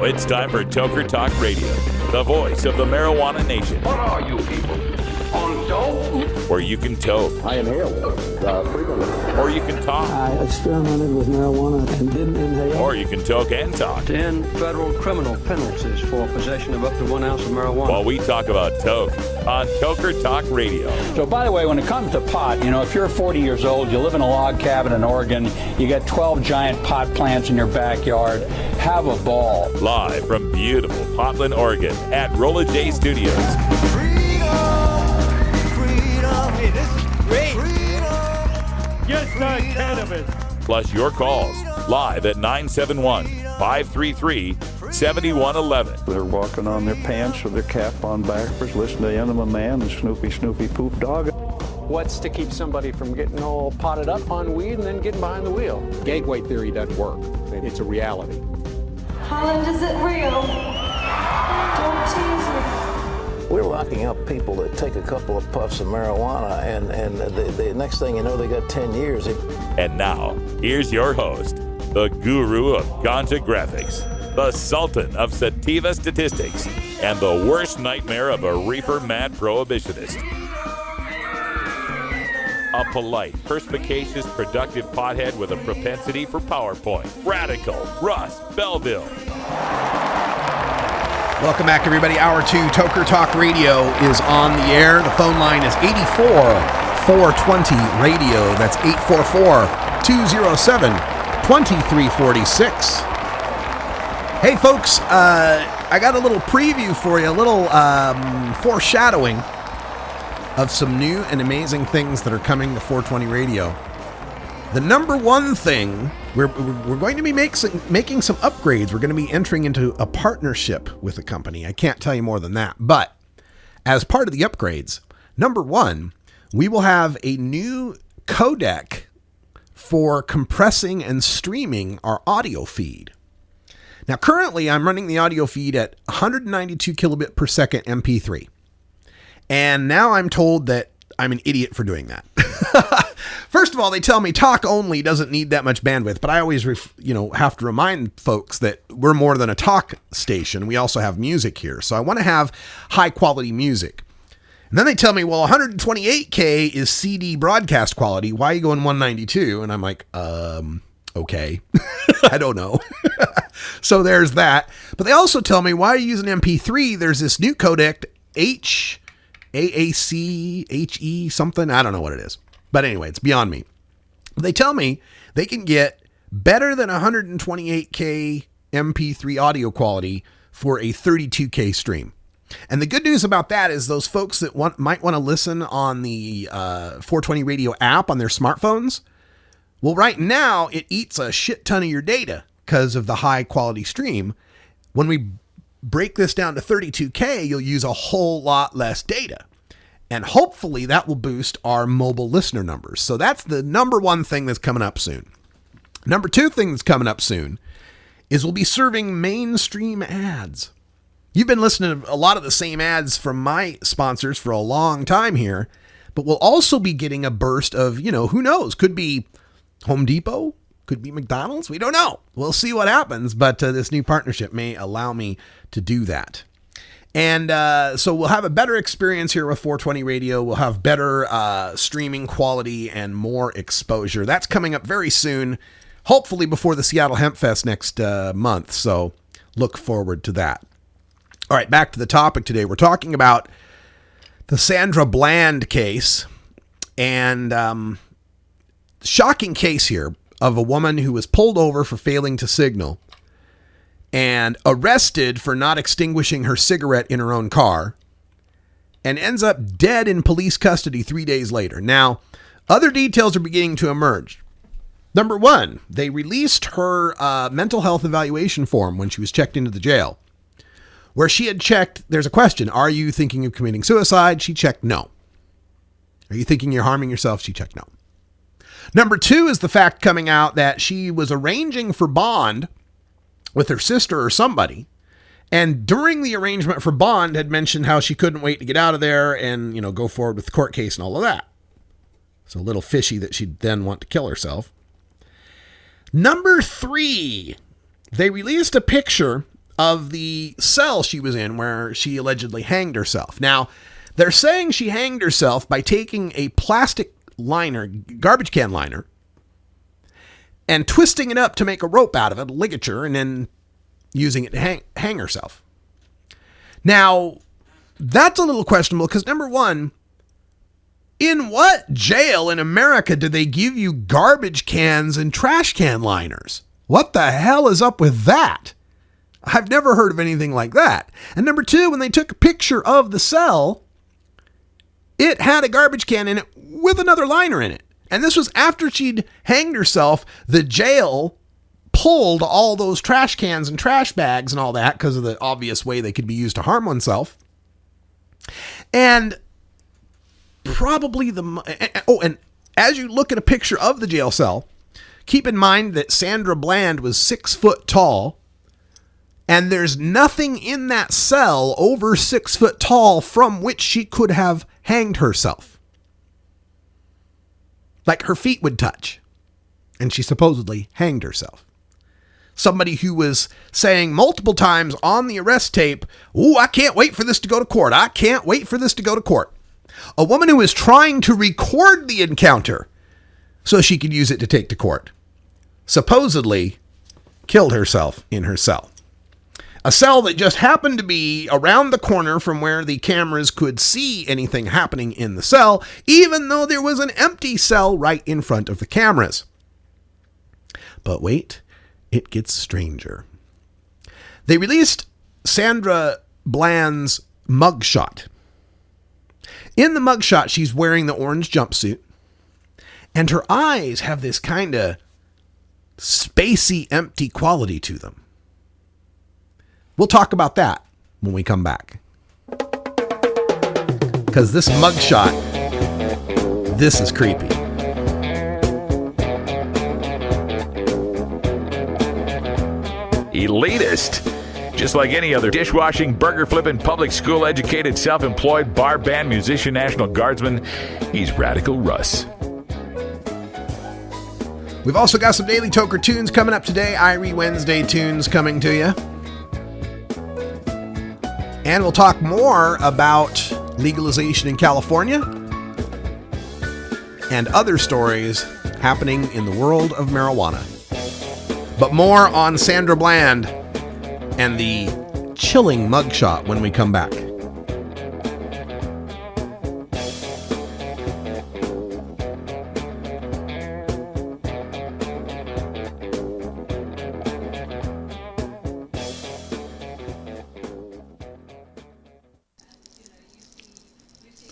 it's time for Toker Talk Radio, the voice of the marijuana nation. What are you people? On dope? Where you can toke. I inhaled frequently. Or you can talk. I experimented with marijuana and didn't inhale. Or you can toke and talk. 10 federal criminal penalties for possession of up to 1 ounce of marijuana. While we talk about toke on Toker Talk Radio. So, by the way, when it comes to pot, if you're 40 years old, you live in a log cabin in Oregon, you got 12 giant pot plants in your backyard, have a ball. Live from beautiful Portland, Oregon at Rolla J Studios. Hey, this is great. Just not cannabis. Plus your calls live at 971-533-7111. They're walking on their pants with their cap on backwards, listening to Enema Man and Snoopy Poop Dog. What's to keep somebody from getting all potted up on weed and then getting behind the wheel? Gateway theory doesn't work. It's a reality. Holland, is it real? Don't tease me. We're locking up people that take a couple of puffs of marijuana, and the next thing you know, they got 10 years. And now, here's your host, the guru of ganja graphics, the sultan of sativa statistics, and the worst nightmare of a reefer mad prohibitionist. A polite, perspicacious, productive pothead with a propensity for PowerPoint. Radical Russ Belville. Welcome back, everybody. Hour 2, Toker Talk Radio is on the air. The phone line is 84-420-RADIO. That's 844-207-2346. Hey, folks, I got a little preview for you, a little foreshadowing of some new and amazing things that are coming to 420 Radio. The number one thing, we're going to be making some upgrades. We're going to be entering into a partnership with a company. I can't tell you more than that. But as part of the upgrades, number one, we will have a new codec for compressing and streaming our audio feed. Now, currently, I'm running the audio feed at 192 kilobit per second MP3. And now I'm told that I'm an idiot for doing that. First of all, they tell me talk only doesn't need that much bandwidth, but I always have to remind folks that we're more than a talk station. We also have music here. So I want to have high quality music. And then they tell me, well, 128K is CD broadcast quality. Why are you going 192? And I'm like, okay. I don't know. So there's that. But they also tell me, why are you using MP3? There's this new codec, AAC, something. I don't know what it is. But anyway, it's beyond me. They tell me they can get better than 128K MP3 audio quality for a 32K stream. And the good news about that is those folks that might want to listen on the 420 Radio app on their smartphones, well, right now it eats a shit ton of your data because of the high quality stream. When we break this down to 32K, you'll use a whole lot less data. And hopefully that will boost our mobile listener numbers. So that's the number one thing that's coming up soon. Number two thing that's coming up soon is we'll be serving mainstream ads. You've been listening to a lot of the same ads from my sponsors for a long time here, but we'll also be getting a burst of, who knows, could be Home Depot, could be McDonald's. We don't know. We'll see what happens, but this new partnership may allow me to do that. And so we'll have a better experience here with 420 Radio. We'll have better streaming quality and more exposure. That's coming up very soon, hopefully before the Seattle Hemp Fest next month. So look forward to that. All right, back to the topic today. We're talking about the Sandra Bland case, and shocking case here of a woman who was pulled over for failing to signal and arrested for not extinguishing her cigarette in her own car, and ends up dead in police custody 3 days later. Now, other details are beginning to emerge. Number one, they released her mental health evaluation form when she was checked into the jail, where she had checked, there's a question, are you thinking of committing suicide? She checked no. Are you thinking you're harming yourself? She checked no. Number two is the fact coming out that she was arranging for bond with her sister or somebody, and during the arrangement for bond had mentioned how she couldn't wait to get out of there and, go forward with the court case and all of that. So a little fishy that she'd then want to kill herself. Number three, they released a picture of the cell she was in where she allegedly hanged herself. Now, they're saying she hanged herself by taking a plastic liner, garbage can liner, and twisting it up to make a rope out of it, a ligature, and then using it to hang herself. Now, that's a little questionable because, number one, in what jail in America do they give you garbage cans and trash can liners? What the hell is up with that? I've never heard of anything like that. And number two, when they took a picture of the cell, it had a garbage can in it with another liner in it. And this was after she'd hanged herself. The jail pulled all those trash cans and trash bags and all that because of the obvious way they could be used to harm oneself. And probably and as you look at a picture of the jail cell, keep in mind that Sandra Bland was 6 foot tall, and there's nothing in that cell over 6 foot tall from which she could have hanged herself. Like her feet would touch, and she supposedly hanged herself. Somebody who was saying multiple times on the arrest tape, "Ooh, I can't wait for this to go to court. I can't wait for this to go to court." A woman who was trying to record the encounter so she could use it to take to court, supposedly killed herself in her cell. A cell that just happened to be around the corner from where the cameras could see anything happening in the cell, even though there was an empty cell right in front of the cameras. But wait, it gets stranger. They released Sandra Bland's mugshot. In the mugshot, she's wearing the orange jumpsuit, and her eyes have this kind of spacey, empty quality to them. We'll talk about that when we come back. Because this mugshot, this is creepy. Elitist. Just like any other dishwashing, burger-flipping, public school-educated, self-employed, bar band, musician, National Guardsman, he's Radical Russ. We've also got some daily Toker tunes coming up today. Irie Wednesday tunes coming to you. And we'll talk more about legalization in California and other stories happening in the world of marijuana. But more on Sandra Bland and the chilling mugshot when we come back.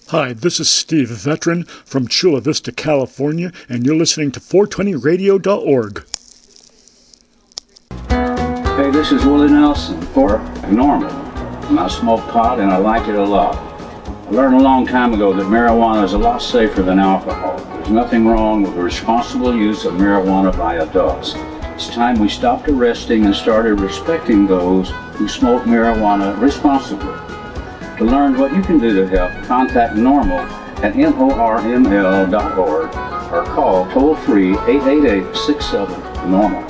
Hi, this is Steve, a veteran from Chula Vista, California, and you're listening to 420radio.org. Hey, this is Willie Nelson, or Normal, and I smoke pot and I like it a lot. I learned a long time ago that marijuana is a lot safer than alcohol. There's nothing wrong with the responsible use of marijuana by adults. It's time we stopped arresting and started respecting those who smoke marijuana responsibly. To learn what you can do to help, contact Normal at norml.org or call toll-free 888-67-NORMAL.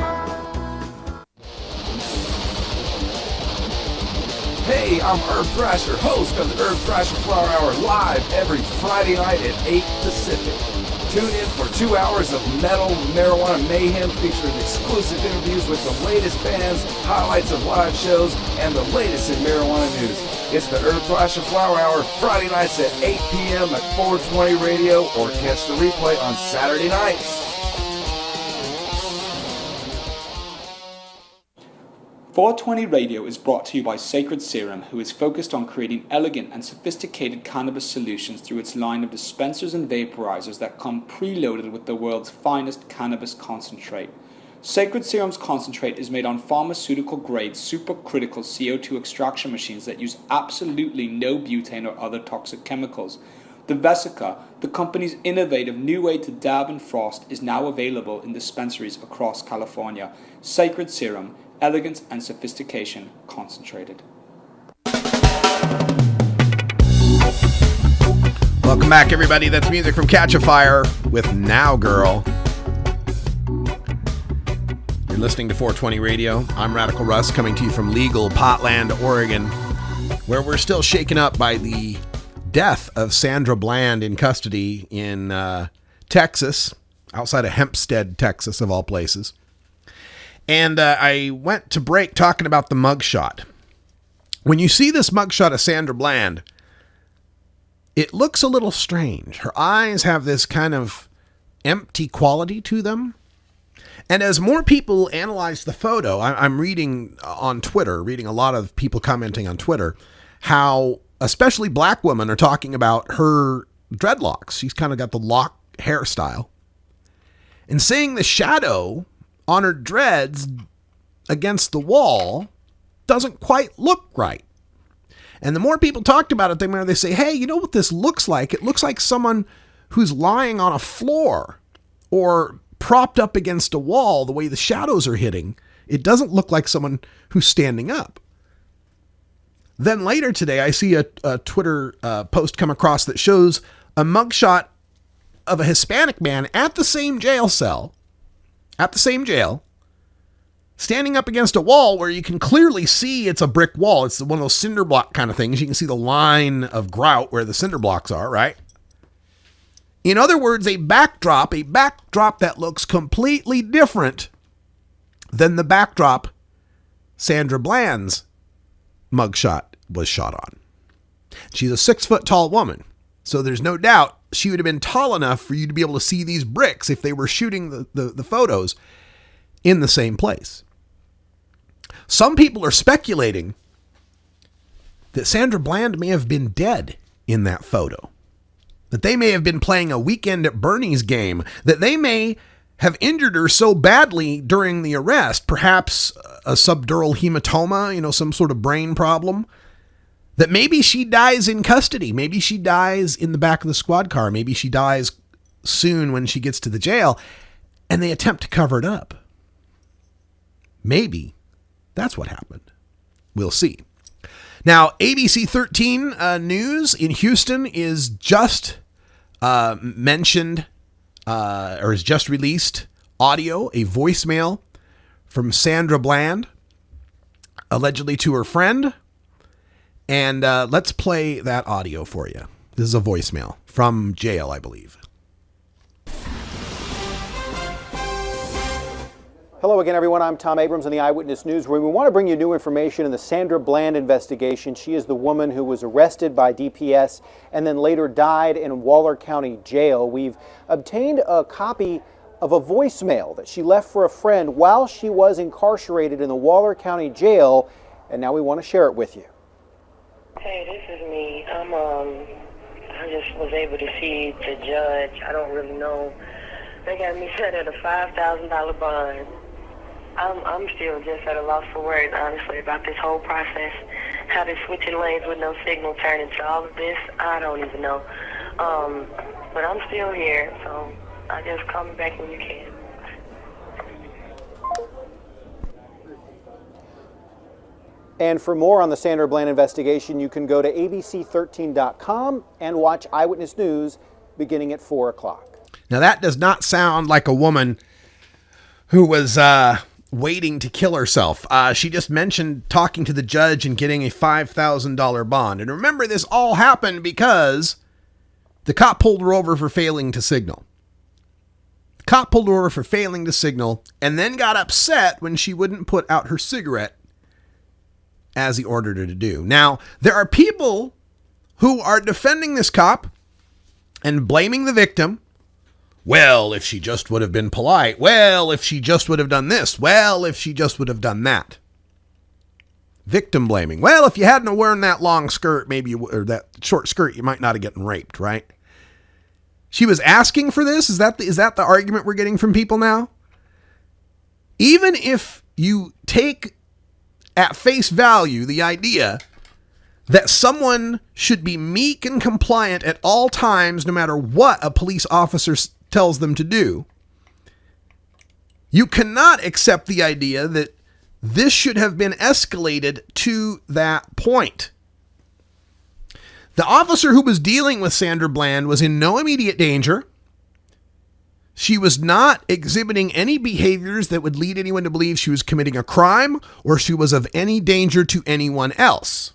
Hey, I'm Herb Thrasher, host of the Herb Thrasher Flower Hour, live every Friday night at 8 Pacific. Tune in for 2 hours of metal marijuana mayhem featuring exclusive interviews with the latest bands, highlights of live shows, and the latest in marijuana news. It's the Herb Thrasher Flower Hour, Friday nights at 8 p.m. at 420 Radio, or catch the replay on Saturday nights. 420 Radio is brought to you by Sacred Serum, who is focused on creating elegant and sophisticated cannabis solutions through its line of dispensers and vaporizers that come preloaded with the world's finest cannabis concentrate. Sacred Serum's concentrate is made on pharmaceutical-grade supercritical CO2 extraction machines that use absolutely no butane or other toxic chemicals. The Vesica, the company's innovative new way to dab and frost, is now available in dispensaries across California. Sacred Serum, elegance and sophistication concentrated. Welcome back, everybody. That's music from Catch a Fire with Now Girl. You're listening to 420 Radio. I'm Radical Russ, coming to you from legal Potland, Oregon, where we're still shaken up by the death of Sandra Bland in custody in Texas, outside of Hempstead, Texas, of all places. And I went to break talking about the mugshot. When you see this mugshot of Sandra Bland, it looks a little strange. Her eyes have this kind of empty quality to them. And as more people analyze the photo, I'm reading on Twitter, reading a lot of people commenting on Twitter, how especially black women are talking about her dreadlocks. She's kind of got the lock hairstyle. And seeing the shadow on her dreads against the wall doesn't quite look right. And the more people talked about it, the more they say, hey, you know what this looks like? It looks like someone who's lying on a floor or propped up against a wall the way the shadows are hitting. It doesn't look like someone who's standing up. Then later today, I see a Twitter post come across that shows a mugshot of a Hispanic man at the same jail cell, standing up against a wall where you can clearly see it's a brick wall. It's one of those cinder block kind of things. You can see the line of grout where the cinder blocks are, right? In other words, a backdrop that looks completely different than the backdrop Sandra Bland's mugshot was shot on. She's a 6 foot tall woman, so there's no doubt she would have been tall enough for you to be able to see these bricks if they were shooting the photos in the same place. Some people are speculating that Sandra Bland may have been dead in that photo, that they may have been playing a Weekend at Bernie's game, that they may have injured her so badly during the arrest, perhaps a subdural hematoma, some sort of brain problem, that maybe she dies in custody. Maybe she dies in the back of the squad car. Maybe she dies soon when she gets to the jail, and they attempt to cover it up. Maybe that's what happened. We'll see. Now, ABC 13 News in Houston is just mentioned or has just released audio, a voicemail from Sandra Bland, allegedly to her friend. And let's play that audio for you. This is a voicemail from jail, I believe. Hello again, everyone. I'm Tom Abrams in the Eyewitness Newsroom. We want to bring you new information in the Sandra Bland investigation. She is the woman who was arrested by DPS and then later died in Waller County Jail. We've obtained a copy of a voicemail that she left for a friend while she was incarcerated in the Waller County Jail, and now we want to share it with you. Hey, this is me. I just was able to see the judge. I don't really know. They got me set at a $5,000 bond. I'm still just at a loss for words, honestly, about this whole process. How they're switching lanes with no signal turn into all of this, I don't even know. But I'm still here, so I just call me back when you can. And for more on the Sandra Bland investigation, you can go to abc13.com and watch Eyewitness News beginning at 4 o'clock. Now, that does not sound like a woman who was waiting to kill herself. She just mentioned talking to the judge and getting a $5,000 bond. And remember, this all happened because the cop pulled her over for failing to signal. The cop pulled her over for failing to signal and then got upset when she wouldn't put out her cigarette as he ordered her to do. Now, there are people who are defending this cop and blaming the victim. Well, if she just would have been polite. Well, if she just would have done this. Well, if she just would have done that. Victim blaming. Well, if you hadn't worn that long skirt, or that short skirt, you might not have gotten raped, right? She was asking for this? Is that the argument we're getting from people now? Even if you take at face value the idea that someone should be meek and compliant at all times, no matter what a police officer tells them to do, you cannot accept the idea that this should have been escalated to that point. The officer who was dealing with Sandra Bland was in no immediate danger. She was not exhibiting any behaviors that would lead anyone to believe she was committing a crime or she was of any danger to anyone else.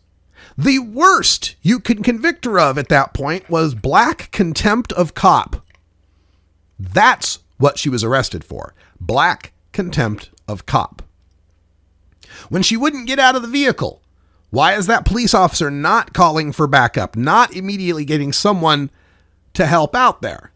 The worst you could convict her of at that point was black contempt of cop. That's what she was arrested for. Black contempt of cop. When she wouldn't get out of the vehicle, why is that police officer not calling for backup, not immediately getting someone to help out there?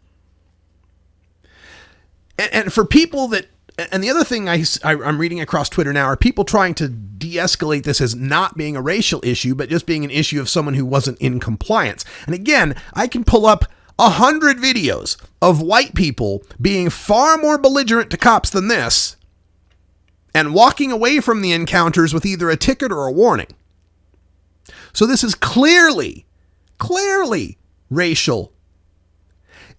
And for people that, and the other thing I'm reading across Twitter now are people trying to de-escalate this as not being a racial issue, but just being an issue of someone who wasn't in compliance. And again, I can pull up 100 videos of white people being far more belligerent to cops than this and walking away from the encounters with either a ticket or a warning. So this is clearly racial.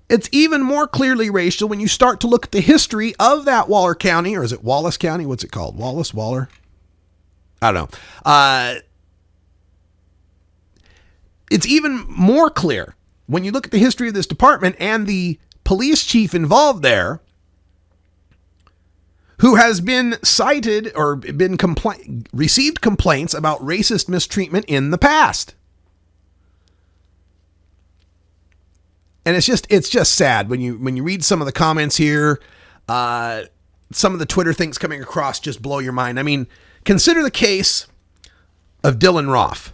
It's even more clearly racial when you start to look at the history of that Waller County, or is it Wallace County? What's it called? Waller? I don't know. It's even more clear when you look at the history of this department and the police chief involved there, who has been cited or received complaints about racist mistreatment in the past. And it's just sad when you read some of the comments here. Some of the Twitter things coming across just blow your mind. I mean, consider the case of Dylan Roth.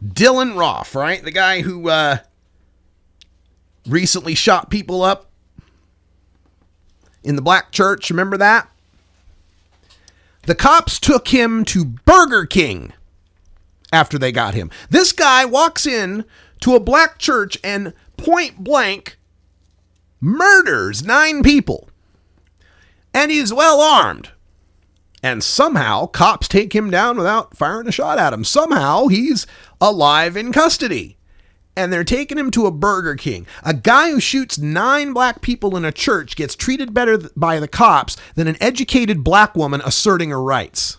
Dylan Roth, right? The guy who recently shot people up in the black church. Remember that? The cops took him to Burger King after they got him. This guy walks in to a black church and point blank murders 9 people. And he's well armed. And somehow cops take him down without firing a shot at him. Somehow he's alive in custody. And they're taking him to a Burger King. A guy who shoots 9 black people in a church gets treated better by the cops than an educated black woman asserting her rights.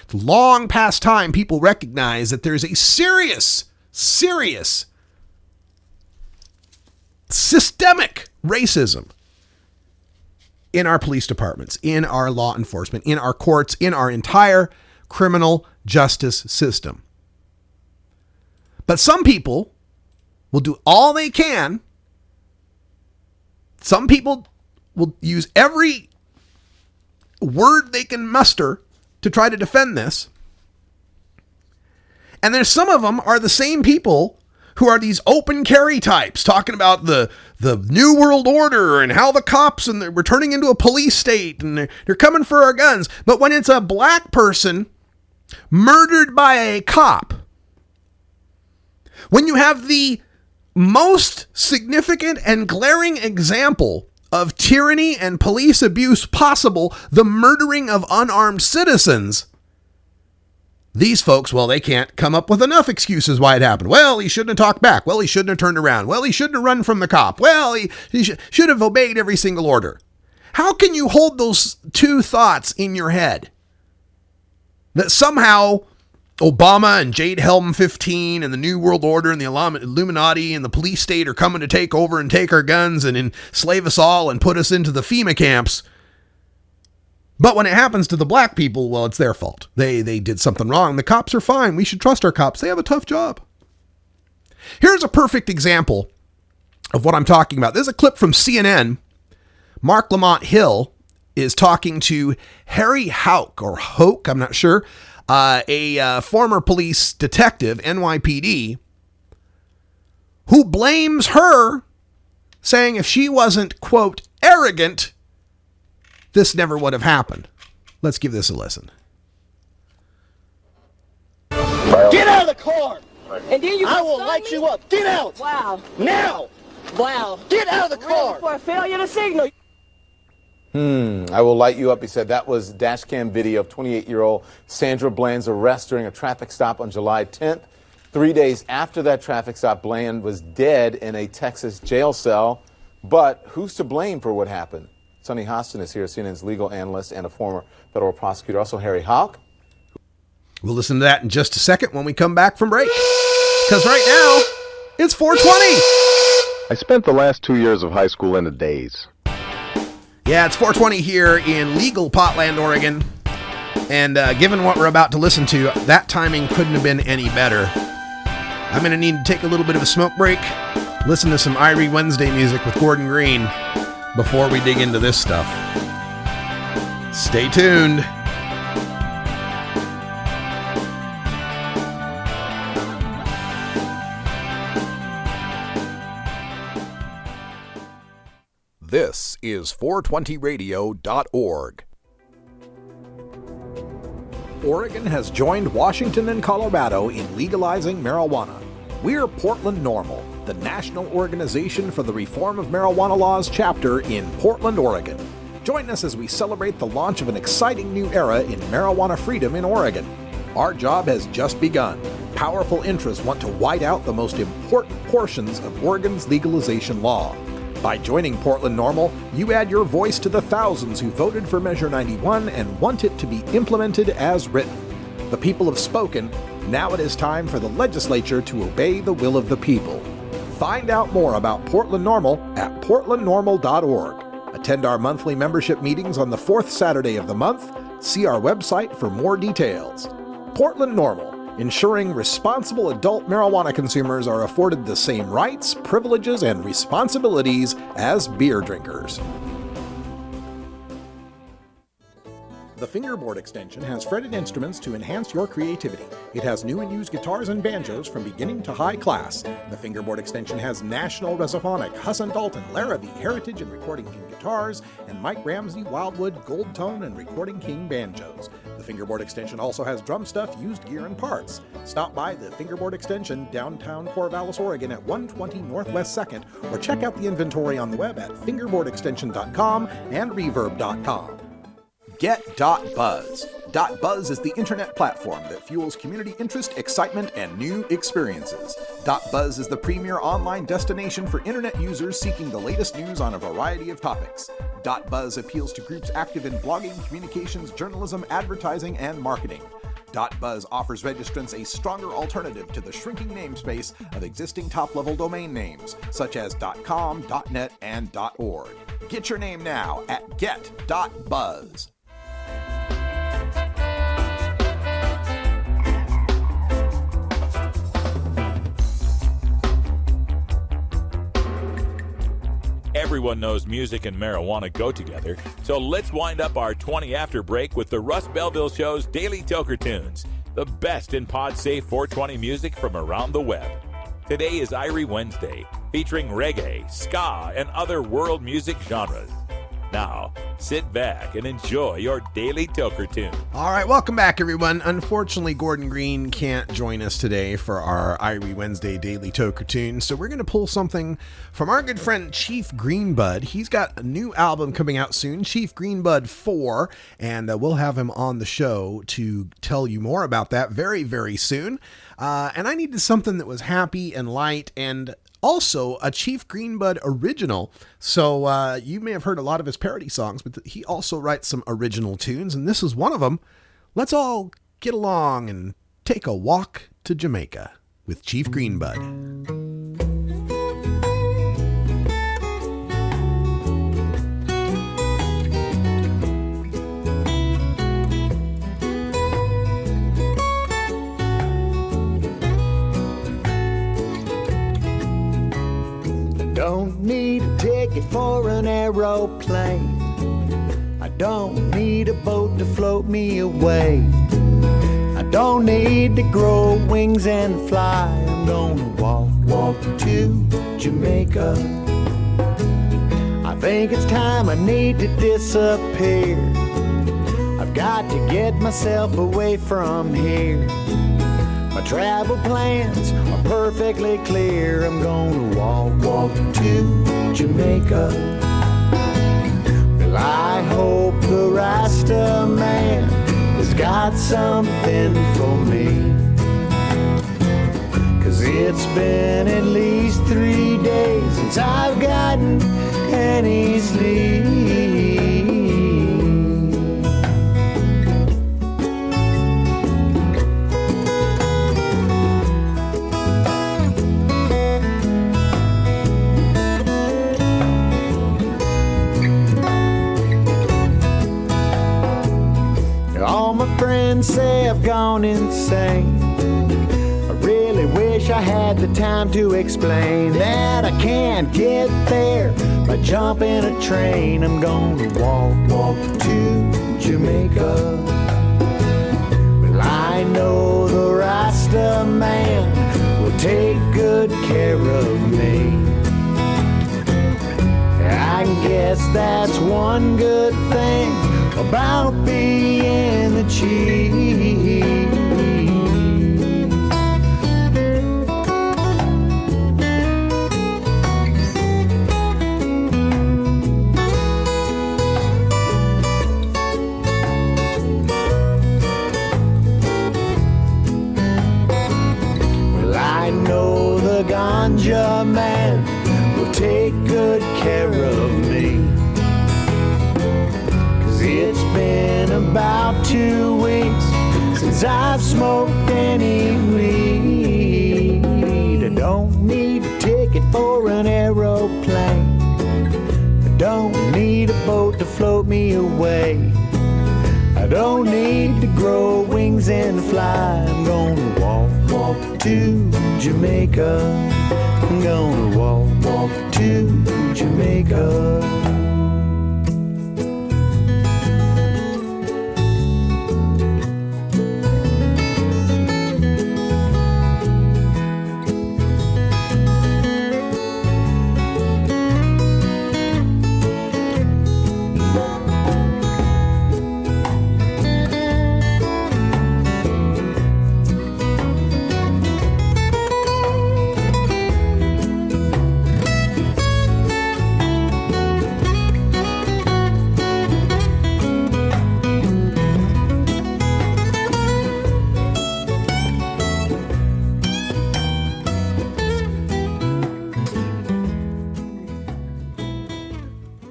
It's long past time people recognize that there's a serious systemic racism in our police departments, in our law enforcement, in our courts, in our entire criminal justice system. But some people will do all they can. Some people will use every word they can muster to try to defend this. And there's some of them are the same people who are these open carry types talking about the New World Order and how the cops and we're turning into a police state and they're coming for our guns. But when it's a black person murdered by a cop, when you have the most significant and glaring example of tyranny and police abuse possible, the murdering of unarmed citizens, these folks, well, they can't come up with enough excuses why it happened. Well, he shouldn't have talked back. Well, he shouldn't have turned around. Well, he shouldn't have run from the cop. Well, he should have obeyed every single order. How can you hold those two thoughts in your head? That somehow Obama and Jade Helm 15 and the New World Order and the Illuminati and the police state are coming to take over and take our guns and enslave us all and put us into the FEMA camps. But when it happens to the black people, well, it's their fault. They did something wrong. The cops are fine. We should trust our cops. They have a tough job. Here's a perfect example of what I'm talking about. There's a clip from CNN. Mark Lamont Hill is talking to Harry Hoke, or Hoke, I'm not sure, a former police detective, NYPD, who blames her, saying if she wasn't, quote, arrogant, this never would have happened. Let's give this a listen. Get out of the car! And then I will light you up. Get out! Wow. Now! Wow. Get out of the car! For a failure to signal. I will light you up, he said. That was dash cam video of 28-year-old Sandra Bland's arrest during a traffic stop on July 10th. 3 days after that traffic stop, Bland was dead in a Texas jail cell. But who's to blame for what happened? Sonny Hostin is here, CNN's legal analyst and a former federal prosecutor. Also, Harry Hoke. We'll listen to that in just a second when we come back from break. Because right now, it's 420. I spent the last 2 years of high school in a daze. Yeah, it's 420 here in legal Potland, Oregon. And given what we're about to listen to, that timing couldn't have been any better. I'm going to need to take a little bit of a smoke break, listen to some Irie Wednesday music with Gordon Green before we dig into this stuff. Stay tuned. This is 420radio.org. Oregon has joined Washington and Colorado in legalizing marijuana. We're Portland NORML, the national organization for the reform of marijuana laws chapter in Portland, Oregon. Join us as we celebrate the launch of an exciting new era in marijuana freedom in Oregon. Our job has just begun. Powerful interests want to white out the most important portions of Oregon's legalization law. By joining Portland NORML, you add your voice to the thousands who voted for Measure 91 and want it to be implemented as written. The people have spoken. Now it is time for the legislature to obey the will of the people. Find out more about Portland NORML at portlandnormal.org. Attend our monthly membership meetings on the fourth Saturday of the month. See our website for more details. Portland NORML, ensuring responsible adult marijuana consumers are afforded the same rights, privileges, and responsibilities as beer drinkers. The Fingerboard Extension has fretted instruments to enhance your creativity. It has new and used guitars and banjos from beginning to high class. The Fingerboard Extension has National Resophonic, Husson Dalton, Larrabee, Heritage and Recording King guitars, and Mike Ramsey, Wildwood, Gold Tone, and Recording King banjos. The Fingerboard Extension also has drum stuff, used gear, and parts. Stop by the Fingerboard Extension, downtown Corvallis, Oregon at 120 Northwest 2nd, or check out the inventory on the web at fingerboardextension.com and reverb.com. Get.Buzz. .Buzz is the internet platform that fuels community interest, excitement, and new experiences. .Buzz is the premier online destination for internet users seeking the latest news on a variety of topics. .Buzz appeals to groups active in blogging, communications, journalism, advertising, and marketing. .Buzz offers registrants a stronger alternative to the shrinking namespace of existing top-level domain names, such as .com, .net, and .org. Get your name now at get.buzz. Everyone knows music and marijuana go together, so let's wind up our 20 after break with the Russ Belville Show's Daily Toker Tunes, the best in pod-safe 420 music from around the web. Today is Irie Wednesday, featuring reggae, ska, and other world music genres. Now, sit back and enjoy your Daily Toker Tune. All right, welcome back, everyone. Unfortunately, Gordon Green can't join us today for our Irie Wednesday Daily Toker Tune, so we're going to pull something from our good friend Chief Greenbud. He's got a new album coming out soon, Chief Greenbud 4, and we'll have him on the show to tell you more about that very, very soon. And I needed something that was happy and light and also a Chief Greenbud original. So you may have heard a lot of his parody songs, but he also writes some original tunes, and this is one of them. Let's all get along and take a walk to Jamaica with Chief Greenbud. Don't need a ticket for an aeroplane. I don't need a boat to float me away. I don't need to grow wings and fly. I'm gonna walk to Jamaica. I think it's time I need to disappear. I've got to get myself away from here. My travel plans are perfectly clear. I'm gonna walk to Jamaica. Well, I hope the Rasta man has got something for me. 'Cause it's been at least 3 days since I've gotten any sleep. and say I've gone insane. I really wish I had the time to explain that I can't get there by jumping a train. I'm gonna walk to Jamaica. Well, I know the Rasta man will take good care of me. I guess that's one good thing about being the chief. Well, I know the ganja man will take good care of me. 'Cause it's been about 2 weeks since I've smoked any weed. I don't need a ticket for an aeroplane. I don't need a boat to float me away. I don't need to grow wings and fly. I'm gonna walk to Jamaica. I'm gonna walk to Jamaica.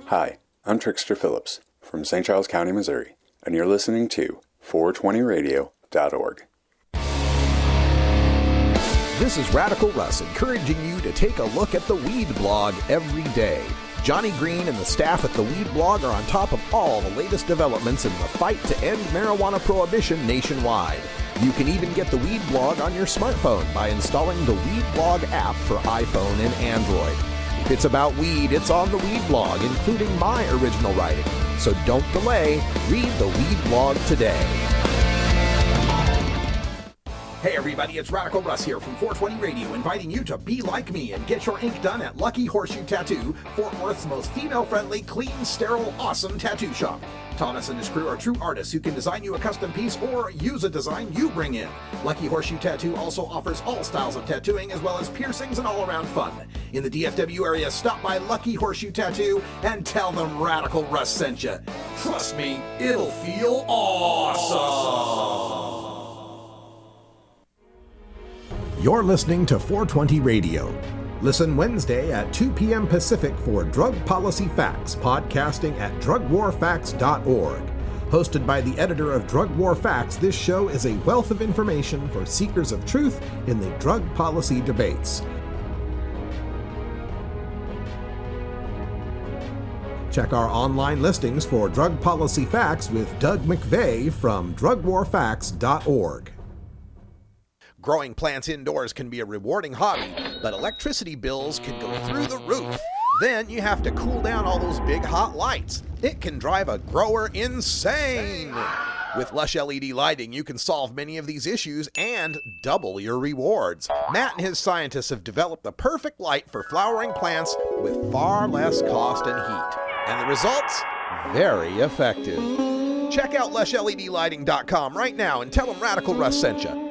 Hi, I'm Trickster Phillips from St. Charles County, Missouri, and you're listening to 420radio.org. This is Radical Russ encouraging you to take a look at the Weed Blog every day. Johnny Green and the staff at the Weed Blog are on top of all the latest developments in the fight to end marijuana prohibition nationwide. You can even get the Weed Blog on your smartphone by installing the Weed Blog app for iPhone and Android. If it's about weed, it's on the Weed Blog, including my original writing. So don't delay. Read the Weed Blog today. Hey everybody, it's Radical Russ here from 420 Radio, inviting you to be like me and get your ink done at Lucky Horseshoe Tattoo, Fort Worth's most female-friendly, clean, sterile, awesome tattoo shop. Thomas and his crew are true artists who can design you a custom piece or use a design you bring in. Lucky Horseshoe Tattoo also offers all styles of tattooing as well as piercings and all-around fun. In the DFW area, stop by Lucky Horseshoe Tattoo and tell them Radical Russ sent you. Trust me, it'll feel awesome. You're listening to 420 Radio. Listen Wednesday at 2 p.m. Pacific for Drug Policy Facts, podcasting at drugwarfacts.org. Hosted by the editor of Drug War Facts, this show is a wealth of information for seekers of truth in the drug policy debates. Check our online listings for Drug Policy Facts with Doug McVeigh from drugwarfacts.org. Growing plants indoors can be a rewarding hobby, but electricity bills can go through the roof. Then you have to cool down all those big hot lights. It can drive a grower insane. With Lush LED lighting, you can solve many of these issues and double your rewards. Matt and his scientists have developed the perfect light for flowering plants with far less cost and heat. And the results? Very effective. Check out lushledlighting.com right now and tell them Radical Russ sent you.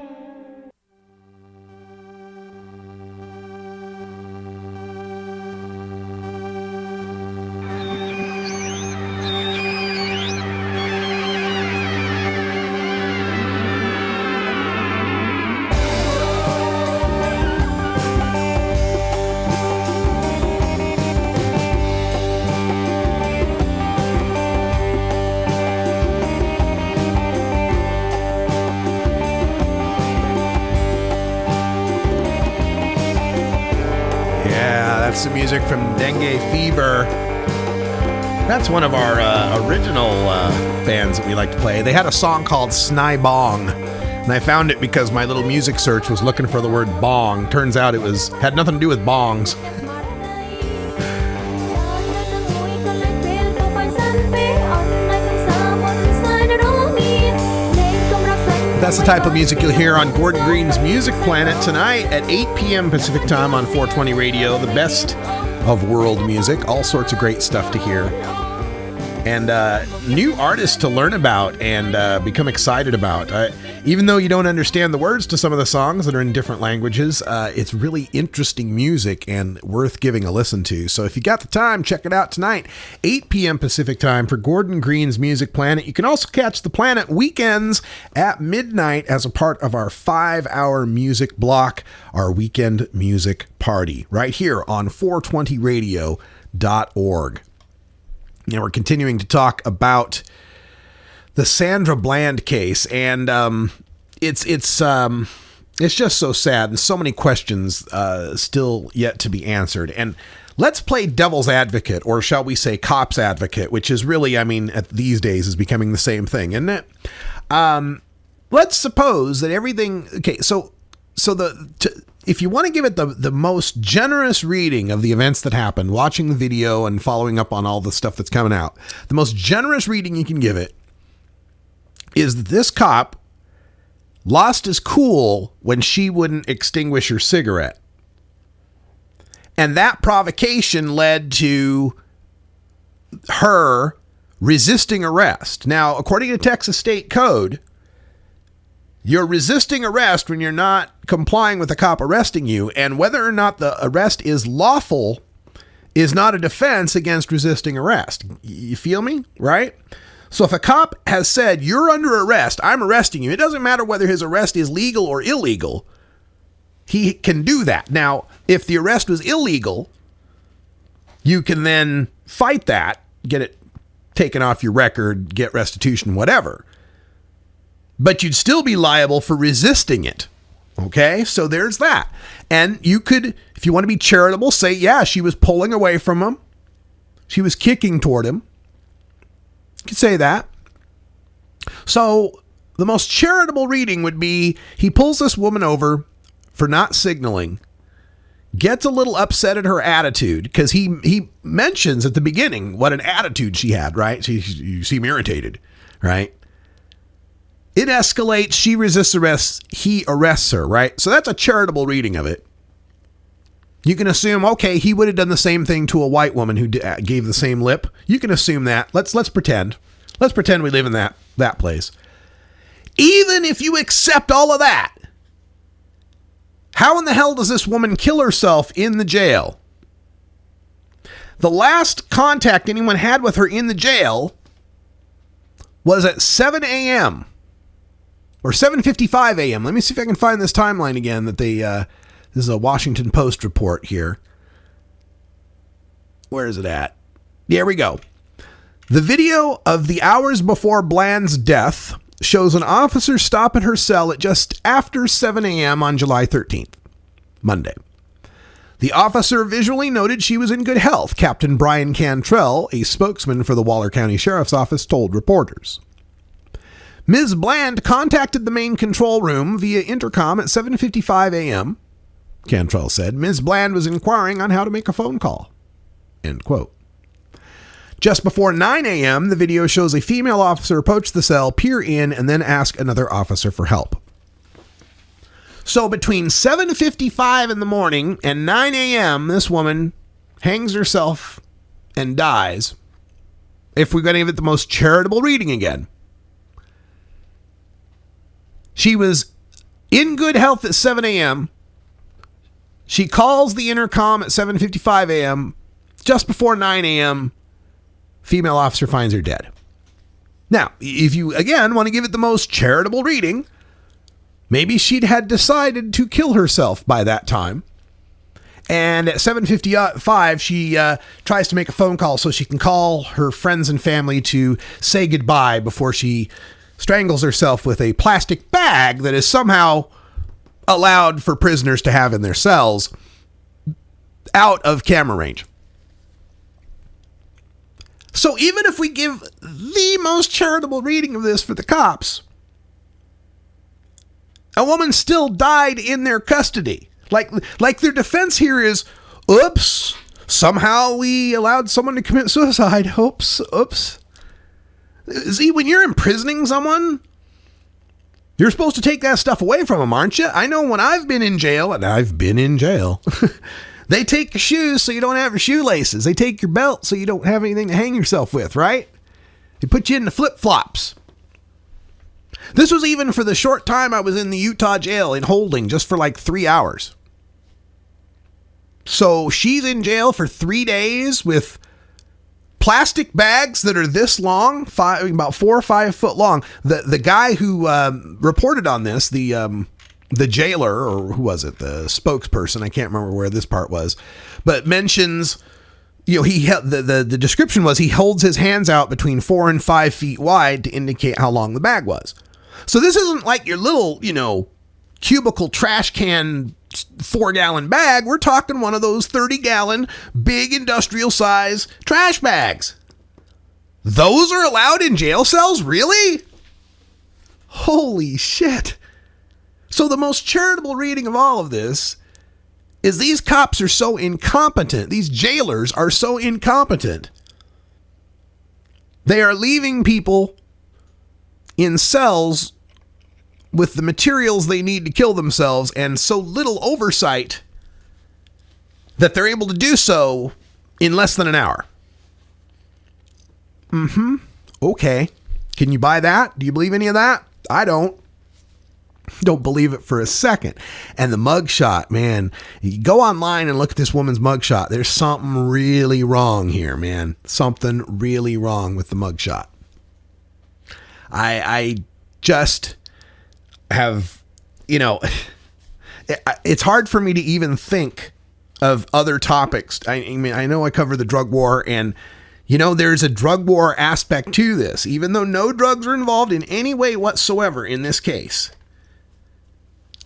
That's the music from Dengue Fever. That's one of our original bands that we like to play. They had a song called Sny Bong, and I found it because my little music search was looking for the word bong. Turns out it had nothing to do with bongs. That's the type of music you'll hear on Gordon Green's Music Planet tonight at 8 p.m. Pacific time on 420 Radio. The best of world music, all sorts of great stuff to hear. And new artists to learn about and become excited about. Even though you don't understand the words to some of the songs that are in different languages, it's really interesting music and worth giving a listen to. So if you got the time, check it out tonight, 8 p.m. Pacific time for Gordon Green's Music Planet. You can also catch the Planet weekends at midnight as a part of our 5-hour music block, our weekend music party, right here on 420radio.org. Now we're continuing to talk about the Sandra Bland case, and it's just so sad, and so many questions still yet to be answered. And let's play devil's advocate, or shall we say cop's advocate, which is really, at these days is becoming the same thing, isn't it? Let's suppose that everything. Okay, if you want to give it the most generous reading of the events that happened, watching the video and following up on all the stuff that's coming out, the most generous reading you can give it is that this cop lost his cool when she wouldn't extinguish her cigarette. And that provocation led to her resisting arrest. Now, according to Texas state code, you're resisting arrest when you're not complying with the cop arresting you, and whether or not the arrest is lawful is not a defense against resisting arrest. You feel me? Right? So if a cop has said, you're under arrest, I'm arresting you, it doesn't matter whether his arrest is legal or illegal, he can do that. Now, if the arrest was illegal, you can then fight that, get it taken off your record, get restitution, whatever. But you'd still be liable for resisting it. Okay, so there's that. And you could, if you want to be charitable, say, yeah, she was pulling away from him. She was kicking toward him. You could say that. So the most charitable reading would be he pulls this woman over for not signaling, gets a little upset at her attitude, because he mentions at the beginning what an attitude she had, right? You seem irritated, right? It escalates. She resists arrest. He arrests her, right? So that's a charitable reading of it. You can assume, okay, he would have done the same thing to a white woman who gave the same lip. You can assume that. Let's pretend. Let's pretend we live in that place. Even if you accept all of that, how in the hell does this woman kill herself in the jail? The last contact anyone had with her in the jail was at 7 a.m. or 7:55 a.m. Let me see if I can find this timeline again that this is a Washington Post report here. Where is it at? There we go. The video of the hours before Bland's death shows an officer stop at her cell at just after 7 a.m. on July 13th, Monday. The officer visually noted she was in good health, Captain Brian Cantrell, a spokesman for the Waller County Sheriff's Office, told reporters. Ms. Bland contacted the main control room via intercom at 7:55 a.m., Cantrell said. Ms. Bland was inquiring on how to make a phone call. End quote. Just before 9 a.m., the video shows a female officer approach the cell, peer in, and then ask another officer for help. So between 7:55 in the morning and 9 a.m., this woman hangs herself and dies. If we're going to give it the most charitable reading again. She was in good health at 7 a.m. She calls the intercom at 7:55 a.m. Just before 9 a.m., female officer finds her dead. Now, if you, again, want to give it the most charitable reading, maybe she'd had decided to kill herself by that time. And at 7:55, she tries to make a phone call so she can call her friends and family to say goodbye before she strangles herself with a plastic bag that is somehow allowed for prisoners to have in their cells out of camera range. So even if we give the most charitable reading of this for the cops, a woman still died in their custody. Like their defense here is, oops, somehow we allowed someone to commit suicide. Oops. See, when you're imprisoning someone, you're supposed to take that stuff away from them, aren't you? I know when I've been in jail, and I've been in jail, they take your shoes so you don't have your shoelaces. They take your belt so you don't have anything to hang yourself with, right? They put you in the flip-flops. This was even for the short time I was in the Utah jail in holding, just for like 3 hours. So she's in jail for 3 days with plastic bags that are this long, about 4 or 5 foot long. The guy who reported on this, the jailer, or who was it, the spokesperson, I can't remember where this part was, but mentions, the description was he holds his hands out between 4 and 5 feet wide to indicate how long the bag was. So this isn't like your little, cubicle trash can 4-gallon bag. We're talking one of those 30-gallon big industrial size trash bags. Those are allowed in jail cells? Really? Holy shit. So the most charitable reading of all of this is these cops are so incompetent. These jailers are so incompetent. They are leaving people in cells with the materials they need to kill themselves and so little oversight that they're able to do so in less than an hour. Okay. Can you buy that? Do you believe any of that? I don't believe it for a second. And the mugshot, man, you go online and look at this woman's mugshot. There's something really wrong here, man. Something really wrong with the mugshot. I just have, it's hard for me to even think of other topics. I mean, I know I cover the drug war, and there's a drug war aspect to this, even though no drugs are involved in any way whatsoever in this case.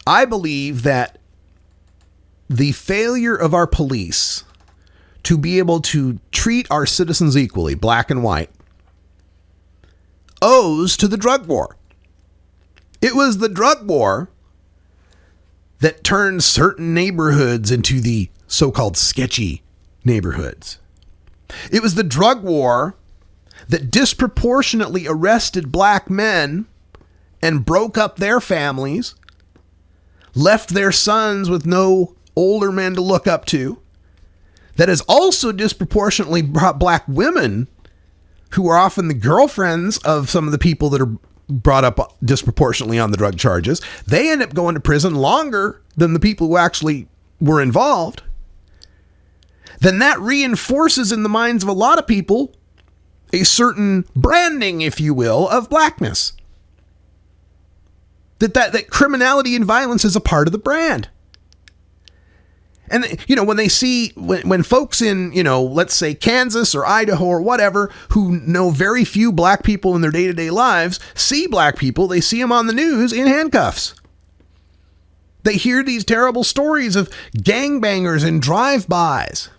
I believe that the failure of our police to be able to treat our citizens equally, black and white, owes to the drug war. It was the drug war that turned certain neighborhoods into the so-called sketchy neighborhoods. It was the drug war that disproportionately arrested black men and broke up their families, left their sons with no older men to look up to, that has also disproportionately brought black women, who are often the girlfriends of some of the people that are brought up disproportionately on the drug charges. They end up going to prison longer than the people who actually were involved. Then that reinforces in the minds of a lot of people a certain branding, if you will, of blackness. That criminality and violence is a part of the brand. And, when they see, when folks in, let's say Kansas or Idaho or whatever, who know very few black people in their day-to-day lives, see black people, they see them on the news in handcuffs. They hear these terrible stories of gangbangers and drive-bys.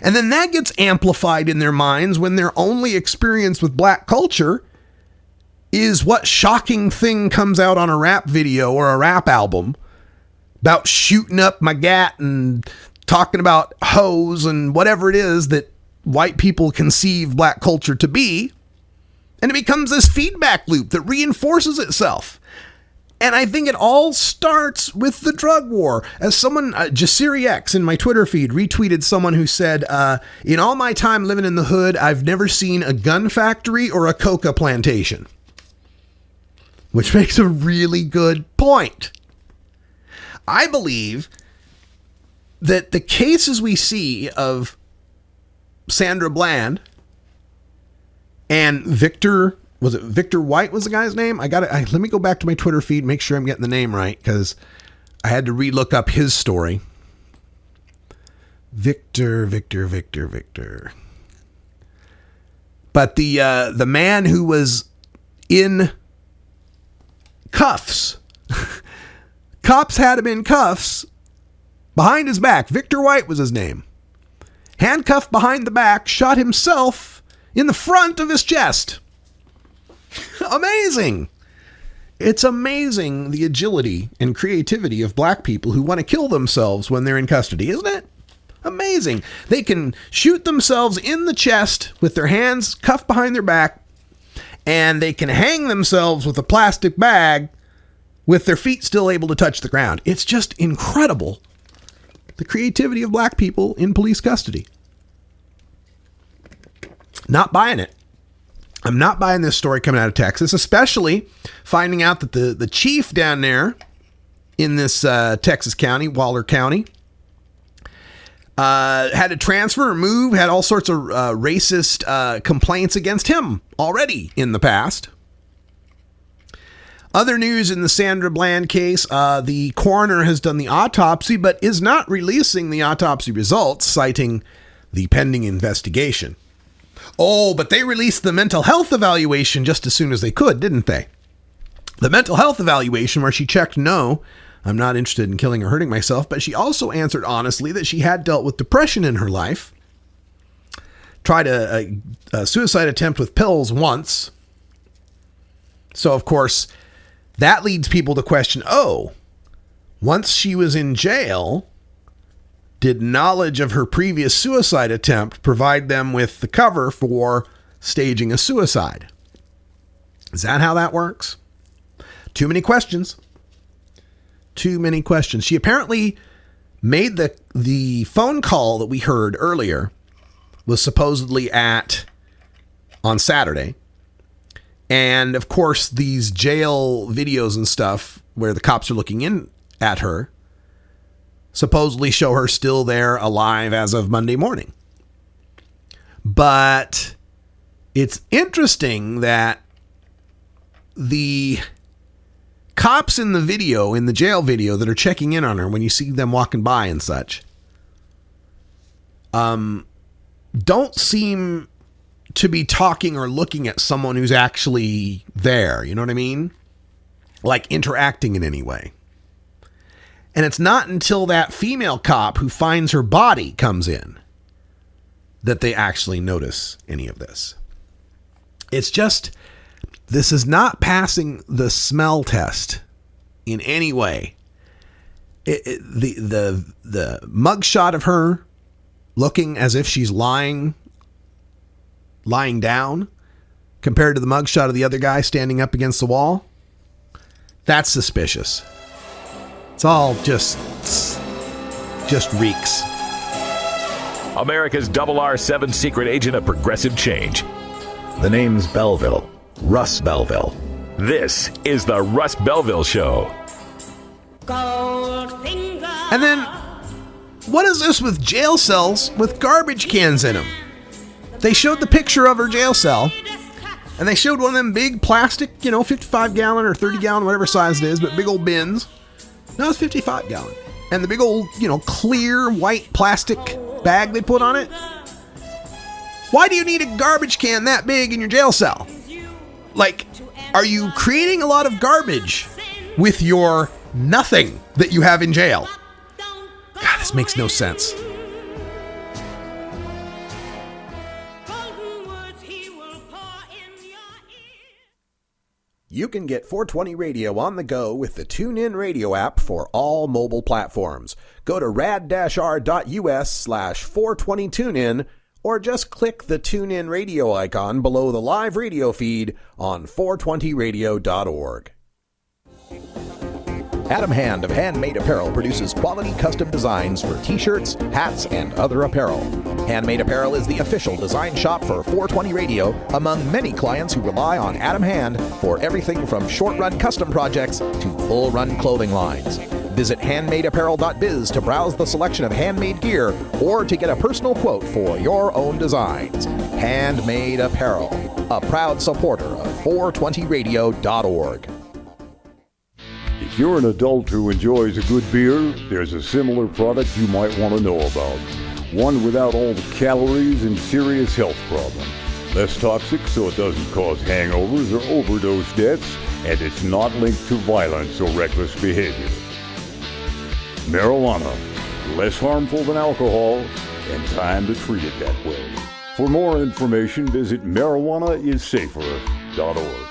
And then that gets amplified in their minds when their only experience with black culture is what shocking thing comes out on a rap video or a rap album about shooting up my gat and talking about hoes and whatever it is that white people conceive black culture to be. And it becomes this feedback loop that reinforces itself. And I think it all starts with the drug war. As someone, Jasiri X in my Twitter feed retweeted someone who said, in all my time living in the hood, I've never seen a gun factory or a coca plantation. Which makes a really good point. I believe that the cases we see of Sandra Bland and Victor White was the guy's name? Let me go back to my Twitter feed, make sure I'm getting the name right, because I had to relook up his story. Victor. But the man who was in cuffs, cops had him in cuffs behind his back. Victor White was his name. Handcuffed behind the back, shot himself in the front of his chest. Amazing. It's amazing the agility and creativity of black people who want to kill themselves when they're in custody, isn't it? Amazing. They can shoot themselves in the chest with their hands cuffed behind their back, and they can hang themselves with a plastic bag with their feet still able to touch the ground. It's just incredible, the creativity of black people in police custody. Not buying it. I'm not buying this story coming out of Texas, especially finding out that the chief down there in this Texas county, Waller County, had to transfer or move, had all sorts of racist complaints against him already in the past. Other news in the Sandra Bland case, the coroner has done the autopsy, but is not releasing the autopsy results, citing the pending investigation. Oh, but they released the mental health evaluation just as soon as they could, didn't they? The mental health evaluation where she checked no, I'm not interested in killing or hurting myself, but she also answered honestly that she had dealt with depression in her life, tried a suicide attempt with pills once. So, of course, that leads people to question, once she was in jail, did knowledge of her previous suicide attempt provide them with the cover for staging a suicide? Is that how that works? Too many questions. Too many questions. She apparently made the phone call that we heard earlier was supposedly on Saturday. And of course, these jail videos and stuff where the cops are looking in at her supposedly show her still there alive as of Monday morning. But it's interesting that the cops in the video, in the jail video that are checking in on her when you see them walking by and such, don't seem to be talking or looking at someone who's actually there. You know what I mean? Like interacting in any way. And it's not until that female cop who finds her body comes in that they actually notice any of this. It's just, this is not passing the smell test in any way. The mugshot of her looking as if she's lying down compared to the mugshot of the other guy standing up against the wall, that's suspicious. It's all just reeks. America's RR7 secret agent of progressive change. The name's Belville. Russ Belville. This is the Russ Belville Show. And then, what is this with jail cells with garbage cans in them? They showed the picture of her jail cell, and they showed one of them big plastic, 55-gallon or 30-gallon, whatever size it is, but big old bins. No, it's 55-gallon. And the big old, clear white plastic bag they put on it. Why do you need a garbage can that big in your jail cell? Like, are you creating a lot of garbage with your nothing that you have in jail? God, this makes no sense. You can get 420 Radio on the go with the TuneIn Radio app for all mobile platforms. Go to rad-r.us/420tunein or just click the TuneIn Radio icon below the live radio feed on 420radio.org. Adam Hand of Handmade Apparel produces quality custom designs for t-shirts, hats, and other apparel. Handmade Apparel is the official design shop for 420 Radio among many clients who rely on Adam Hand for everything from short-run custom projects to full-run clothing lines. Visit handmadeapparel.biz to browse the selection of handmade gear or to get a personal quote for your own designs. Handmade Apparel, a proud supporter of 420radio.org. If you're an adult who enjoys a good beer, there's a similar product you might want to know about. One without all the calories and serious health problems. Less toxic so it doesn't cause hangovers or overdose deaths, and it's not linked to violence or reckless behavior. Marijuana, less harmful than alcohol, and time to treat it that way. For more information, visit marijuanaissafer.org.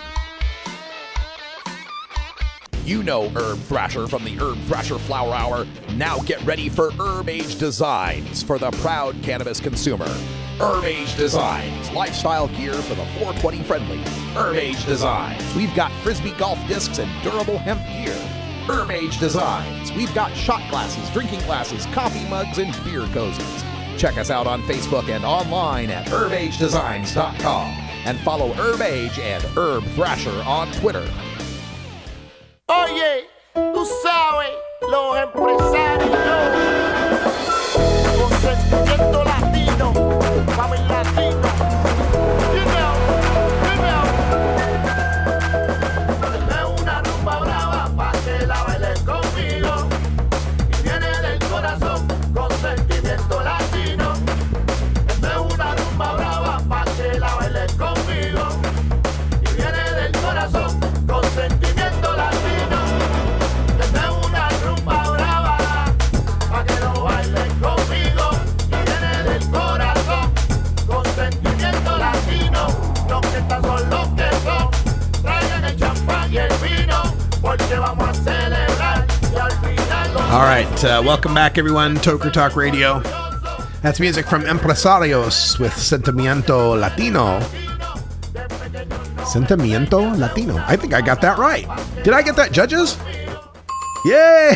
You know Herb Thrasher from the Herb Thrasher Flower Hour. Now get ready for Herb Age Designs for the proud cannabis consumer. Herb Age Designs, lifestyle gear for the 420 friendly. Herb Age Designs, we've got Frisbee golf discs and durable hemp gear. Herb Age Designs, we've got shot glasses, drinking glasses, coffee mugs, and beer cozies. Check us out on Facebook and online at herbagedesigns.com. And follow Herb Age and Herb Thrasher on Twitter. Oye, tú sabes, los empresarios, con sentimiento latino, mami latino, you know. Dame una rumba brava pa' que la bailes conmigo, y viene del corazón, con sentimiento latino. Dame una rumba brava pa' que la bailes conmigo, y viene del corazón, con sentimiento latino. All right, welcome back, everyone. Toker Talk Radio. That's music from Empresarios with Sentimiento Latino. Sentimiento Latino. I think I got that right. Did I get that, judges? Yay!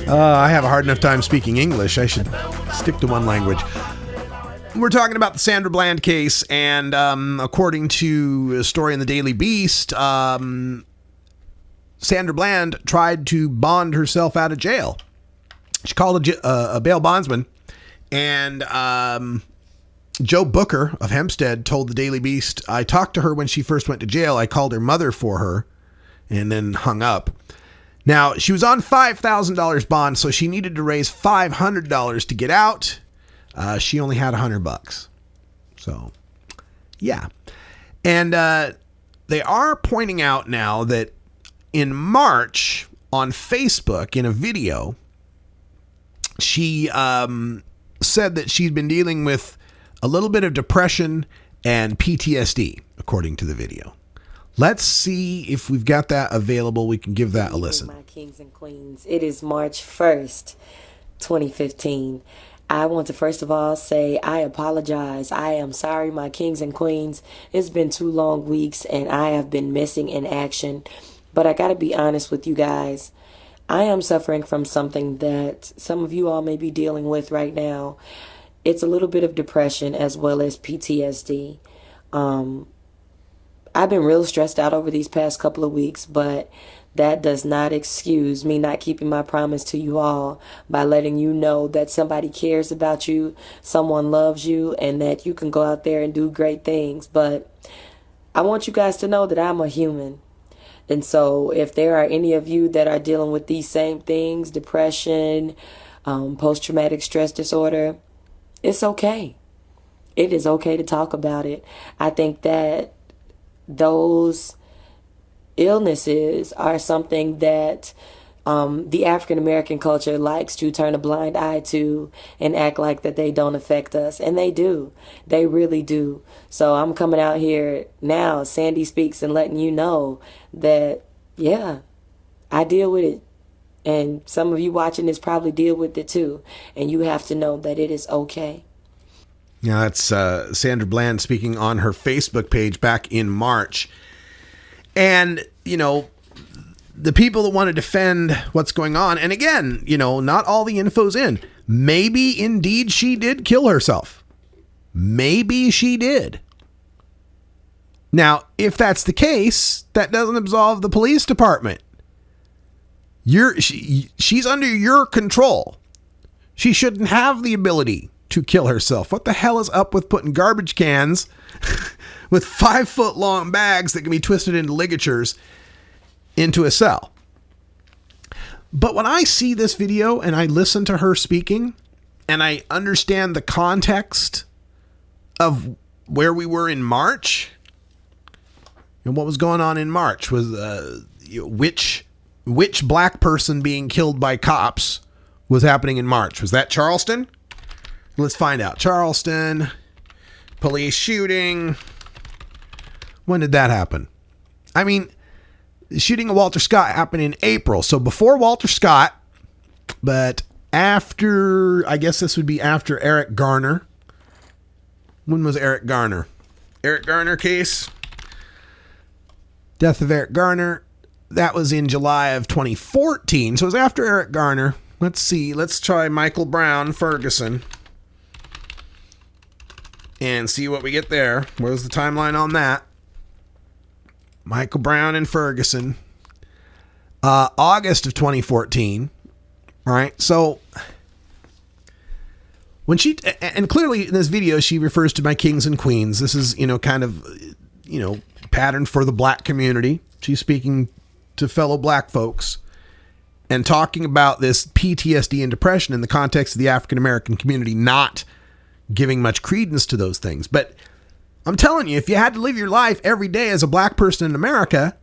I have a hard enough time speaking English. I should stick to one language. We're talking about the Sandra Bland case, and according to a story in the Daily Beast, Sandra Bland tried to bond herself out of jail. She called a bail bondsman, and Joe Booker of Hempstead told the Daily Beast, I talked to her when she first went to jail. I called her mother for her and then hung up. Now, she was on $5,000 bond, so she needed to raise $500 to get out. She only had $100. So, yeah. And they are pointing out now that in March on Facebook, in a video, she said that she'd been dealing with a little bit of depression and PTSD, according to the video. Let's see if we've got that available. We can give that a listen. My kings and queens, it is March 1st, 2015. I want to first of all say I apologize. I am sorry, my kings and queens. It's been 2 long weeks and I have been missing in action. But I got to be honest with you guys. I am suffering from something that some of you all may be dealing with right now. It's a little bit of depression as well as PTSD. I've been real stressed out over these past couple of weeks, but that does not excuse me not keeping my promise to you all by letting you know that somebody cares about you, someone loves you, and that you can go out there and do great things. But I want you guys to know that I'm a human. And so if there are any of you that are dealing with these same things, depression, post-traumatic stress disorder, it's okay. It is okay to talk about it. I think that those illnesses are something that the African American culture likes to turn a blind eye to and act like that they don't affect us. And they do. They really do. So I'm coming out here now, Sandy Speaks, and letting you know that, yeah, I deal with it. And some of you watching this probably deal with it too. And you have to know that it is okay. Yeah, that's Sandra Bland speaking on her Facebook page back in March. And, you know, the people that want to defend what's going on, and again, you know, not all the info's in. Maybe indeed she did kill herself. Maybe she did. Now, if that's the case, that doesn't absolve the police department. She's under your control. She shouldn't have the ability to kill herself. What the hell is up with putting garbage cans with 5-foot long bags that can be twisted into ligatures into a cell? But when I see this video and I listen to her speaking and I understand the context of where we were in March and what was going on in March was which black person being killed by cops was happening in March. Was that Charleston? Let's find out. Charleston, police shooting. When did that happen? I mean, the shooting of Walter Scott happened in April. So before Walter Scott, but after, I guess this would be after Eric Garner. When was Eric Garner? Eric Garner case. Death of Eric Garner. That was in July of 2014. So it was after Eric Garner. Let's see. Let's try Michael Brown, Ferguson. And see what we get there. Where's the timeline on that? Michael Brown and Ferguson. August of 2014. All right. So when she, and clearly in this video, she refers to my kings and queens. This is, kind of, pattern for the black community. She's speaking to fellow black folks and talking about this PTSD and depression in the context of the African American community, not giving much credence to those things. But I'm telling you, if you had to live your life every day as a black person in America,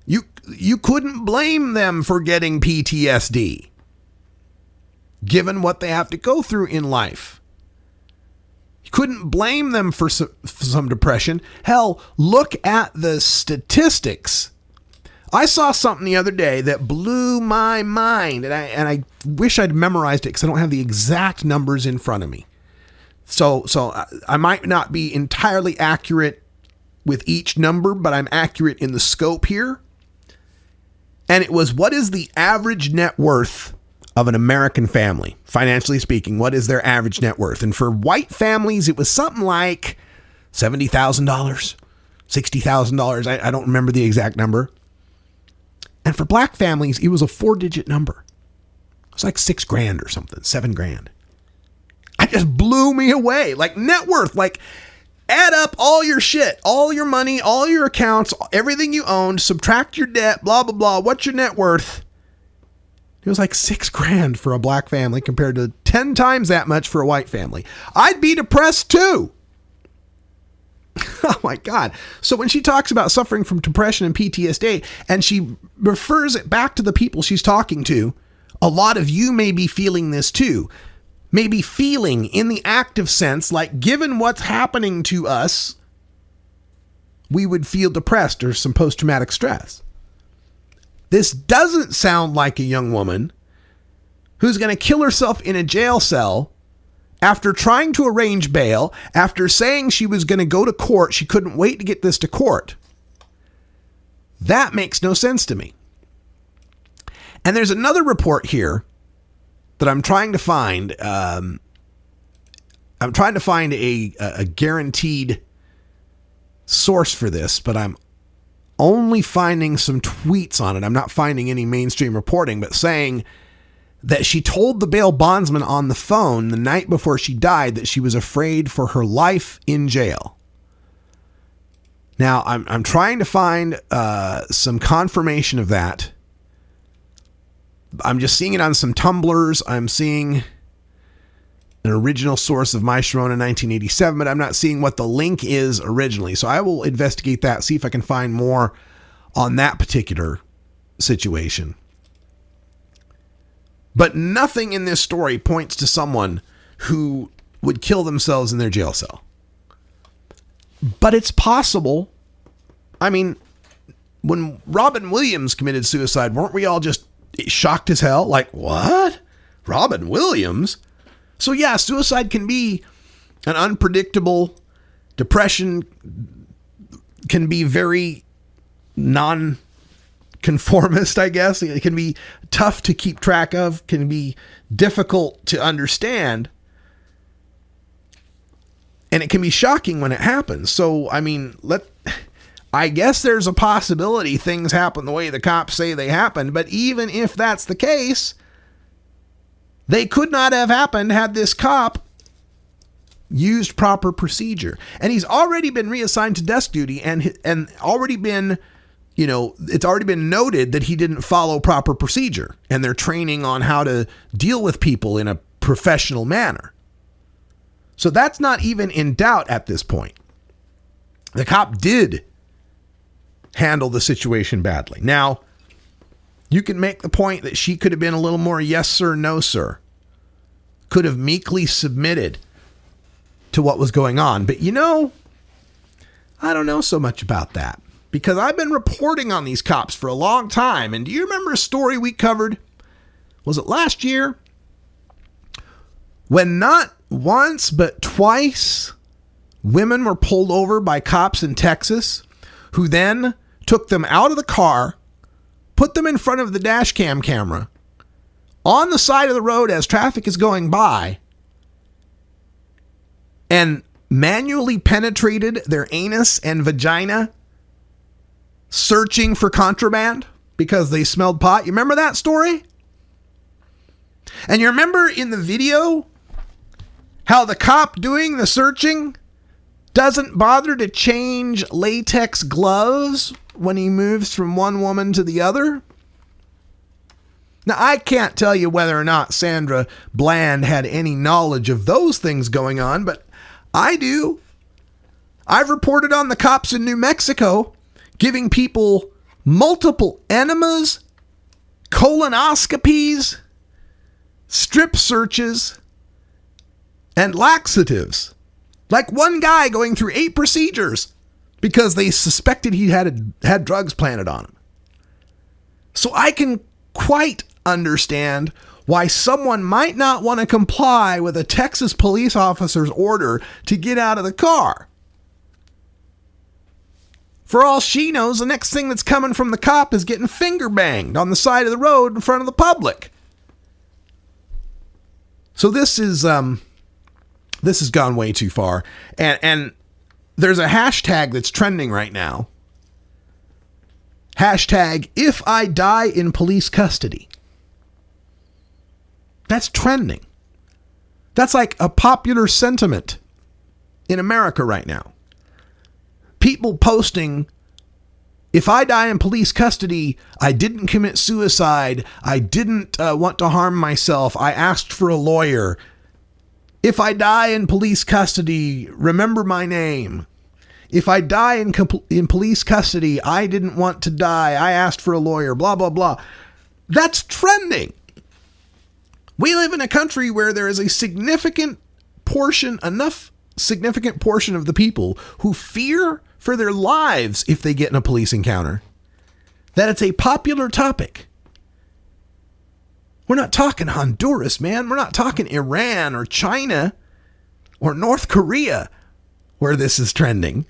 you couldn't blame them for getting PTSD, given what they have to go through in life. You couldn't blame them for some depression. Hell, look at the statistics. I saw something the other day that blew my mind, and I wish I'd memorized it because I don't have the exact numbers in front of me. So I might not be entirely accurate with each number, but I'm accurate in the scope here. And it was, what is the average net worth of an American family? Financially speaking, what is their average net worth? And for white families, it was something like $70,000, $60,000. I don't remember the exact number. And for black families, it was a 4-digit number. It was like $6,000 or something, $7,000. It just blew me away. Like net worth, like add up all your shit, all your money, all your accounts, everything you owned, subtract your debt, blah, blah, blah. What's your net worth? It was like $6,000 for a black family compared to 10 times that much for a white family. I'd be depressed too. Oh my God. So when she talks about suffering from depression and PTSD, and she refers it back to the people she's talking to, a lot of you may be feeling this too. Maybe feeling in the active sense, like given what's happening to us, we would feel depressed or some post-traumatic stress. This doesn't sound like a young woman who's going to kill herself in a jail cell after trying to arrange bail, after saying she was going to go to court. She couldn't wait to get this to court. That makes no sense to me. And there's another report here that I'm trying to find. I'm trying to find a guaranteed source for this, but I'm only finding some tweets on it. I'm not finding any mainstream reporting, but saying that she told the bail bondsman on the phone the night before she died that she was afraid for her life in jail. Now, I'm trying to find some confirmation of that. I'm just seeing it on some Tumblrs. I'm seeing an original source of My Sharona 1987, but I'm not seeing what the link is originally. So I will investigate that, see if I can find more on that particular situation. But nothing in this story points to someone who would kill themselves in their jail cell. But it's possible. I mean, when Robin Williams committed suicide, weren't we all just shocked as hell? Like, what? Robin Williams? So yeah, suicide can be an unpredictable, depression can be very non-conformist, I guess. It can be tough to keep track of, can be difficult to understand. And it can be shocking when it happens. So, I mean, I guess there's a possibility things happen the way the cops say they happened, but even if that's the case, they could not have happened had this cop used proper procedure. And he's already been reassigned to desk duty and already been, it's already been noted that he didn't follow proper procedure, and they're training on how to deal with people in a professional manner. So that's not even in doubt at this point. The cop did handle the situation badly. Now, you can make the point that she could have been a little more yes sir, no sir. could have meekly submitted to what was going on. But I don't know so much about that because I've been reporting on these cops for a long time. And do you remember a story we covered? Was it last year? When not once but twice women were pulled over by cops in Texas who then took them out of the car, put them in front of the dash cam camera on the side of the road as traffic is going by, and manually penetrated their anus and vagina, searching for contraband because they smelled pot. You remember that story? And you remember in the video how the cop doing the searching doesn't bother to change latex gloves when he moves from one woman to the other? Now, I can't tell you whether or not Sandra Bland had any knowledge of those things going on, but I do. I've reported on the cops in New Mexico giving people multiple enemas, colonoscopies, strip searches, and laxatives. Like one guy going through 8 procedures because they suspected he had drugs planted on him. So I can quite understand why someone might not want to comply with a Texas police officer's order to get out of the car. For all she knows, the next thing that's coming from the cop is getting finger banged on the side of the road in front of the public. So this has gone way too far. And there's a hashtag that's trending right now. Hashtag, if I die in police custody. That's trending. That's like a popular sentiment in America right now. People posting, if I die in police custody, I didn't commit suicide. I didn't want to harm myself. I asked for a lawyer. If I die in police custody, remember my name. If I die in police custody, I didn't want to die. I asked for a lawyer, blah, blah, blah. That's trending. We live in a country where there is a significant portion of the people who fear for their lives if they get in a police encounter, that it's a popular topic. We're not talking Honduras, man. We're not talking Iran or China or North Korea where this is trending.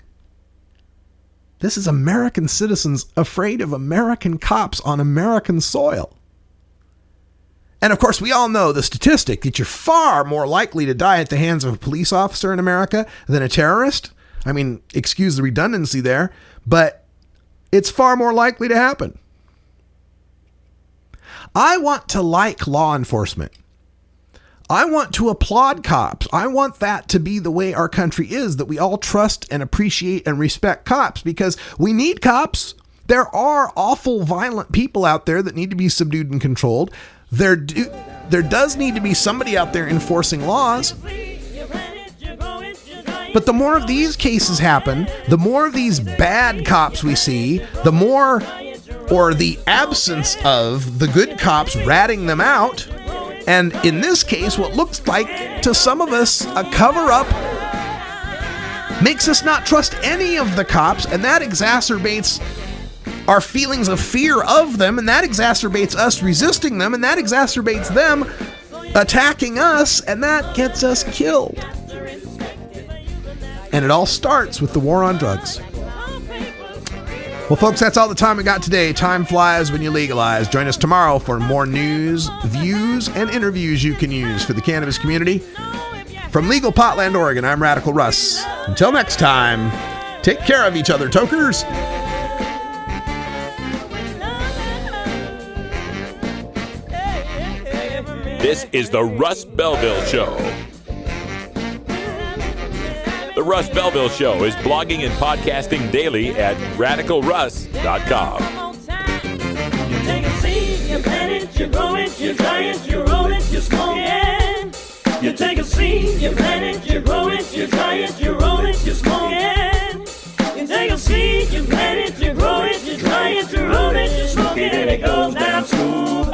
This is American citizens afraid of American cops on American soil. And of course, we all know the statistic that you're far more likely to die at the hands of a police officer in America than a terrorist. I mean, excuse the redundancy there, but it's far more likely to happen. I want to like law enforcement. I want to applaud cops. I want that to be the way our country is, that we all trust and appreciate and respect cops because we need cops. There are awful, violent people out there that need to be subdued and controlled. There does need to be somebody out there enforcing laws. But the more of these cases happen, the more of these bad cops we see, the more, or the absence of the good cops ratting them out. And in this case, what looks like to some of us a cover-up makes us not trust any of the cops, and that exacerbates our feelings of fear of them, and that exacerbates us resisting them, and that exacerbates them attacking us, and that gets us killed. And it all starts with the war on drugs. Well, folks, that's all the time we got today. Time flies when you legalize. Join us tomorrow for more news, views, and interviews you can use for the cannabis community. From Legal Potland, Oregon, I'm Radical Russ. Until next time, take care of each other, tokers. This is the Russ Belville Show. The Russ Belville Show is blogging and podcasting daily at radicalruss.com. You take a seed, you plant it, you grow it, you dry it, you roll it, you smoke it. You take a seed, you plant it, you grow it, you dry it, you roll it, you smoke it. You take a seed, you plant it, you grow it, you dry it, you roll it, you smoke it, and it goes down smooth.